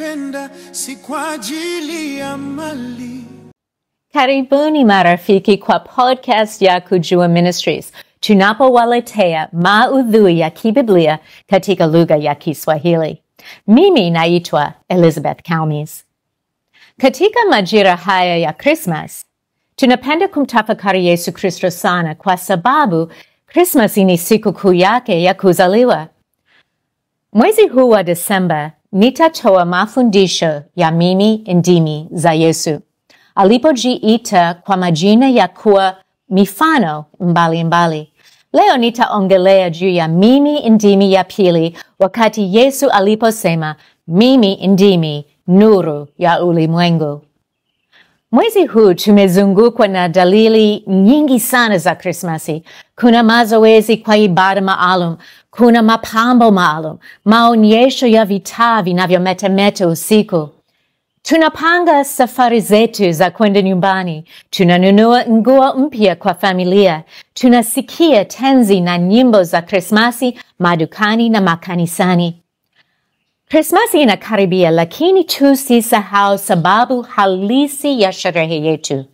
kupenda, si kwa ajili ya mali. Karibuni marafiki kwa podcast ya Kujua Ministries. Tunapowaletea maudhui ya kibiblia katika lugha ya Kiswahili. Mimi naitwa Elizabeth Kalmis. Katika majira haya ya Christmas, tunapenda kumtafakari Yesu Kristo sana kwa sababu Christmas ni sikukuu yake ya kuzaliwa. Mwezi huu wa Desemba nitatoa mafundisho ya mimi ndimi za Yesu, alipojiita kwa majina ya kuwa mifano mbalimbali. Leo nitaongelea juu ya mimi ndimi ya pili, wakati Yesu aliposema mimi ndimi nuru ya ulimwengu. Mwezi huu tumezungukwa na dalili nyingi sana za Krismasi. Kuna mazoezi kwa ibada maalum, kuna mapambo maalum, maonyesho ya vitaa vinavyometameta usiku. Tunapanga safari zetu za kwenda nyumbani, tunanunua nguo mpya kwa familia, tunasikia tenzi na nyimbo za Krismasi madukani na makanisani. Krismasi inakaribia, lakini tusisahau sababu halisi ya sherehe yetu.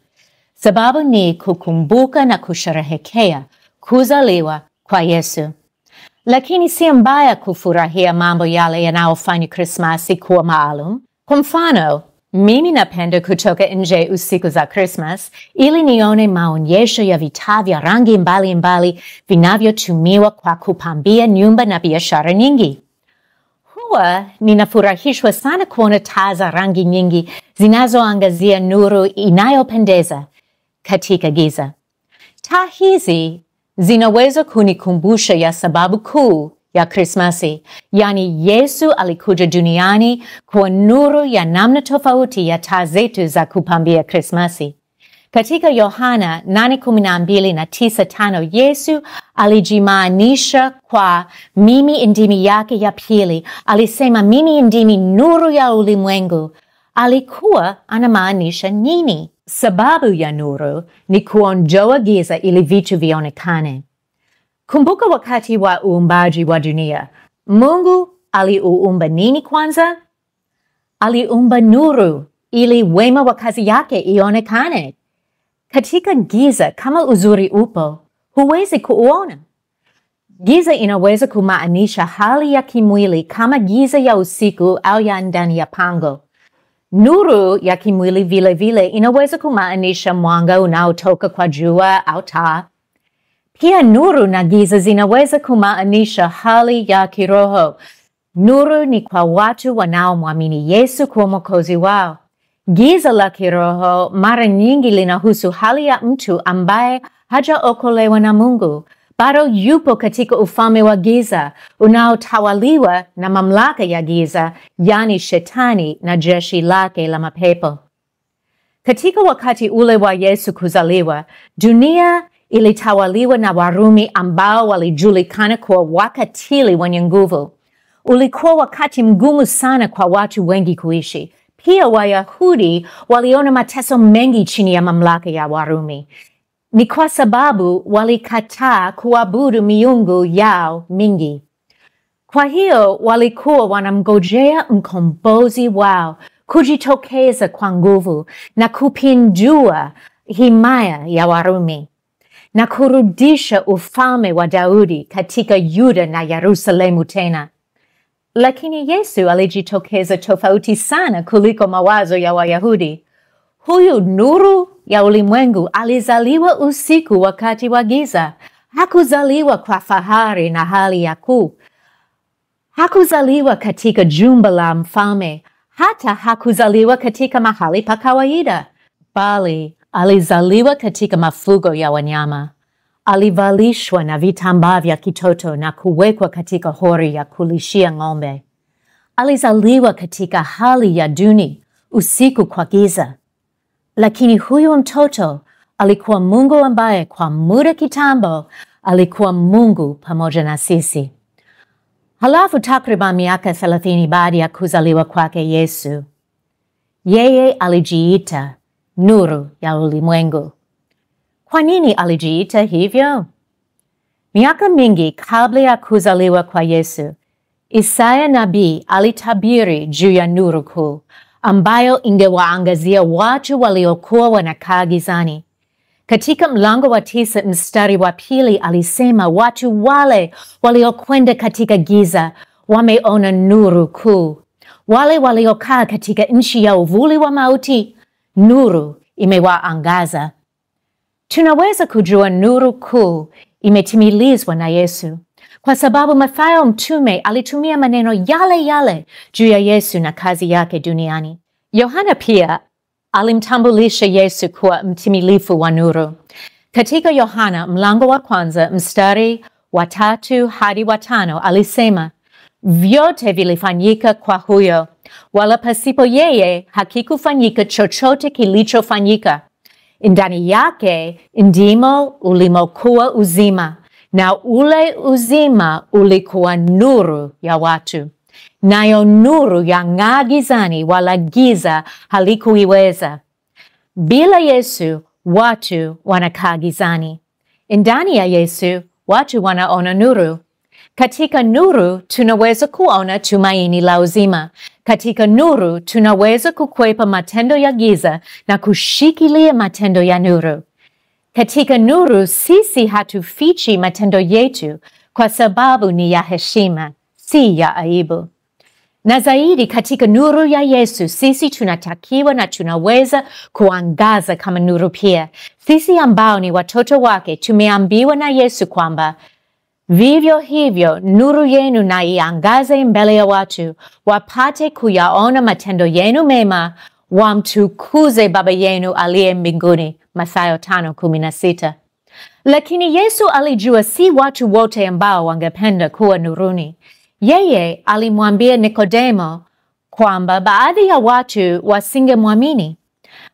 Sababu ni kukumbuka na kusherehekea kuzaliwa kwa Yesu. Lakini si mbaya kufurahia mambo yale yanayofanya Krismasi kuwa maalum. Kwa mfano, mimi napenda kutoka nje usiku za Christmas ili nione maonyesho ya vitaa vya rangi mbalimbali vinavyotumiwa kwa kupambia nyumba na biashara nyingi. Huwa ninafurahishwa sana kuona taa za rangi nyingi zinazoangazia nuru inayopendeza katika giza. Taa hizi zinaweza kunikumbusha ya sababu kuu ya Krismasi, yani Yesu alikuja duniani kwa nuru ya namna tofauti ya taa zetu za kupambia Krismasi. Katika Yohana 8:12 na 9:5, Yesu alijimaanisha kwa mimi ndimi yake ya pili. Alisema mimi ndimi nuru ya ulimwengu. Alikuwa anamaanisha nini? Sababu ya nuru ni kuondoa giza ili vitu vionekane. Kumbuka wakati wa uumbaji wa dunia. Mungu aliumba nini kwanza? Aliumba nuru ili wema wa kazi yake ionekane. Katika giza, kama uzuri upo, huwezi kuuona. Giza inaweza kumaanisha hali ya kimwili kama giza ya usiku au ya ndani ya pango. Nuru ya kimwili vile vile inaweza kumaanisha mwanga unaotoka kwa jua au taa. Pia nuru na giza zinaweza kumaanisha hali ya kiroho. Nuru ni kwa watu wanaomwamini Yesu kuwa Mwokozi wao. Giza la kiroho mara nyingi linahusu hali ya mtu ambaye hajaokolewa na Mungu. Bado yupo katika ufalme wa giza unaotawaliwa na mamlaka ya giza, yani Shetani na jeshi lake la mapepo. Katika wakati ule wa Yesu kuzaliwa, dunia ilitawaliwa na Warumi ambao walijulikana kuwa wakatili wenye nguvu. Ulikuwa wakati mgumu sana kwa watu wengi kuishi. Pia Wayahudi waliona mateso mengi chini ya mamlaka ya Warumi. Ni kwa sababu walikataa kuabudu miungu yao mingi. Kwa hiyo walikuwa wanamngojea mkombozi wao kujitokeza kwa nguvu na kupindua himaya ya Warumi na kurudisha ufalme wa Daudi katika Yuda na Yerusalemu tena. Lakini Yesu alijitokeza tofauti sana kuliko mawazo ya Wayahudi. Huyu nuru ya ulimwengu alizaliwa usiku wakati wa giza. Hakuzaliwa kwa fahari na hali ya kuu. Hakuzaliwa katika jumba la mfalme. Hata hakuzaliwa katika mahali pa kawaida. Bali alizaliwa katika mafugo ya wanyama. Alivalishwa na vitambaa vya kitoto na kuwekwa katika hori ya kulishia ng'ombe. Alizaliwa katika hali ya duni, usiku kwa giza. Lakini huyu mtoto alikuwa Mungu ambaye kwa muda kitambo alikuwa Mungu pamoja na sisi. Halafu takriban miaka 30 baada ya kuzaliwa kwake Yesu, yeye alijiita nuru ya ulimwengu. Kwa nini alijiita hivyo? Miaka mingi kabla ya kuzaliwa kwa Yesu, Isaya nabii alitabiri juu ya nuru kuu ambayo ingewaangazia watu waliokuwa wanakaa gizani. Katika mlango wa 9 mstari wa 2 alisema, watu wale waliokwenda katika giza wameona nuru kuu. Wale waliokaa katika nchi ya uvuli wa mauti, nuru imewaangaza. Tunaweza kujua nuru kuu imetimilizwa na Yesu kwa sababu Mathayo mtume alitumia maneno yale yale juu ya Yesu na kazi yake duniani. Yohana pia alimtambulisha Yesu kuwa mtimilifu wa nuru. Katika Yohana mlango wa 1 mstari wa 3 hadi wa 5 alisema, vyote vilifanyika kwa huyo, wala pasipo yeye hakikufanyika chochote kilichofanyika. Ndani yake ndimo ulimokuwa uzima, na ule uzima ulikuwa nuru ya watu. Nayo nuru yang'aa gizani, wala giza halikuiweza. Bila Yesu, watu wanakaa gizani. Ndani ya Yesu, watu wanaona nuru. Katika nuru, tunaweza kuona tumaini la uzima. Katika nuru, tunaweza kukwepa matendo ya giza na kushikilia matendo ya nuru. Katika nuru, sisi hatufichi matendo yetu kwa sababu ni ya heshima, si ya aibu. Na zaidi, katika nuru ya Yesu, sisi tunatakiwa na tunaweza kuangaza kama nuru pia. Sisi ambao ni watoto wake tumeambiwa na Yesu kwamba vivyo hivyo nuru yenu na iangaze mbele ya watu, wapate kuyaona matendo yenu mema, wamtukuze Baba yenu aliye mbinguni. Mathayo 5:16. Lakini Yesu alijua si watu wote ambao wangependa kuwa nuruni. Yeye alimwambia Nikodemo kwamba baadhi ya watu wasingemwamini,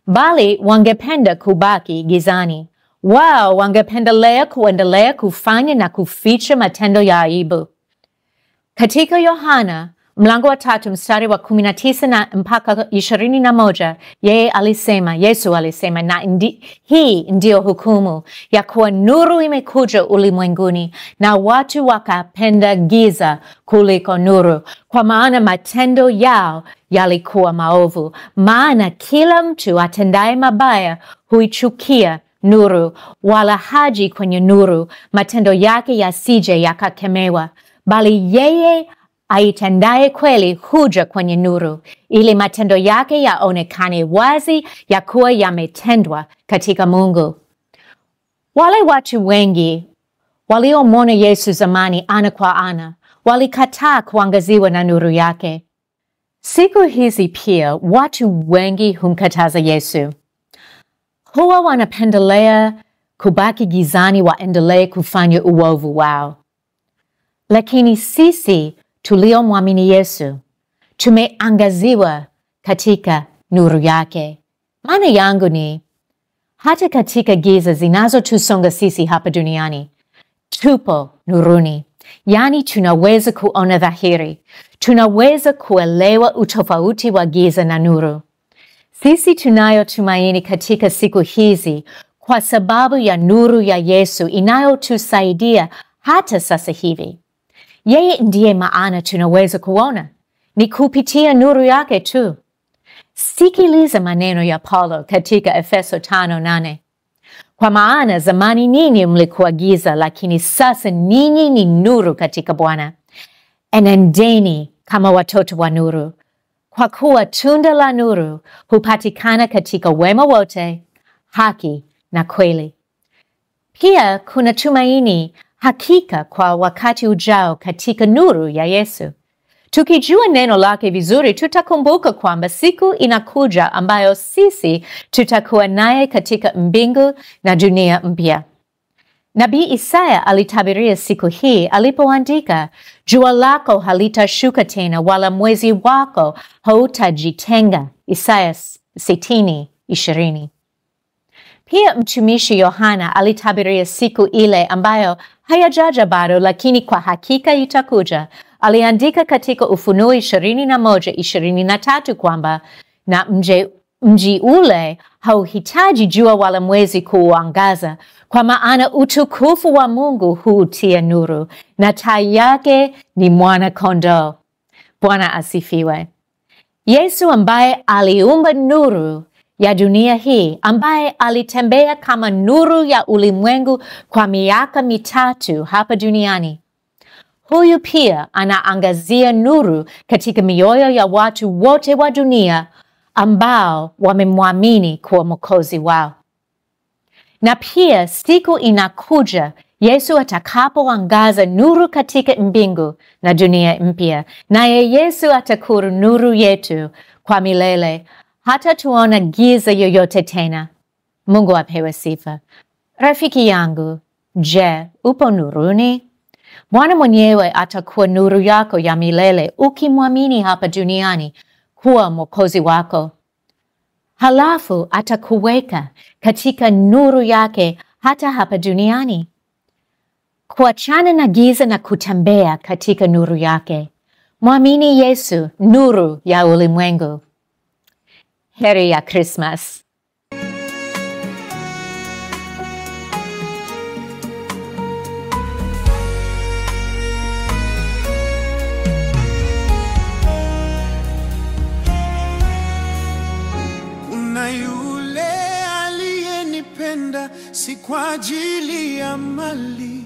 bali wangependa kubaki gizani. Wao wangependelea kuendelea kufanya na kuficha matendo ya aibu. Katika Yohana mlango wa 3 mstari wa 19 na mpaka 21, Yesu alisema, na hii ndio hukumu ya kuwa nuru imekuja ulimwenguni, na watu wakapenda giza kuliko nuru, kwa maana matendo yao yalikuwa maovu. Maana kila mtu atendaye mabaya huichukia nuru, wala haji kwenye nuru, matendo yake yasije yakakemewa. Bali yeye aitendaye kweli huja kwenye nuru, ili matendo yake yaonekane wazi ya kuwa yametendwa katika Mungu. Wale watu wengi waliomwona Yesu zamani ana kwa ana walikataa kuangaziwa na nuru yake. Siku hizi pia watu wengi humkataza Yesu. Huwa wanapendelea kubaki gizani, waendelee kufanya uovu wao. Lakini sisi tuliomwamini Yesu tumeangaziwa katika nuru yake. Maana yangu ni, hata katika giza zinazotusonga sisi hapa duniani, tupo nuruni. Yaani tunaweza kuona dhahiri, tunaweza kuelewa utofauti wa giza na nuru. Sisi tunayo tumaini katika siku hizi kwa sababu ya nuru ya Yesu inayotusaidia hata sasa hivi. Yeye ndiye maana tunaweza kuona, ni kupitia nuru yake tu. Sikiliza maneno ya Paulo katika Efeso 5:8. Kwa maana zamani ninyi mlikuwa giza, lakini sasa ninyi ni nuru katika Bwana. Enendeni kama watoto wa nuru, kwa kuwa tunda la nuru hupatikana katika wema wote, haki na kweli. Pia kuna tumaini hakika kwa wakati ujao katika nuru ya Yesu. Tukijua neno lake vizuri, tutakumbuka kwamba siku inakuja ambayo sisi tutakuwa naye katika mbingu na dunia mpya. Nabii Isaya alitabiria siku hii alipoandika, jua lako halitashuka tena, wala mwezi wako hautajitenga. Isaya 60:20. Pia mtumishi Yohana alitabiria siku ile ambayo hayajaja bado, lakini kwa hakika itakuja. Aliandika katika Ufunuo 21:23 kwamba, na mji ule hauhitaji jua wala mwezi kuuangaza, Kwa maana utukufu wa Mungu huutia nuru, na taa yake ni mwana-kondoo. Bwana asifiwe. Yesu ambaye aliumba nuru ya dunia hii, ambaye alitembea kama nuru ya ulimwengu kwa miaka 3 hapa duniani, huyu pia anaangazia nuru katika mioyo ya watu wote wa dunia ambao wamemwamini kuwa Mwokozi wao. Na pia siku inakuja Yesu atakapoangaza nuru katika mbingu na dunia mpya, naye Yesu atakuwa nuru yetu kwa milele, hata tuona giza yoyote tena. Mungu apewe sifa. Rafiki yangu, je, upo nuruni? Bwana mwenyewe atakuwa nuru yako ya milele ukimwamini hapa duniani kuwa Mwokozi wako. Halafu atakuweka katika nuru yake hata hapa duniani, kuachana na giza na kutembea katika nuru yake. Mwamini Yesu, nuru ya ulimwengu. Heri ya Christmas. Kuna yule aliyenipenda si kwa ajili ya mali,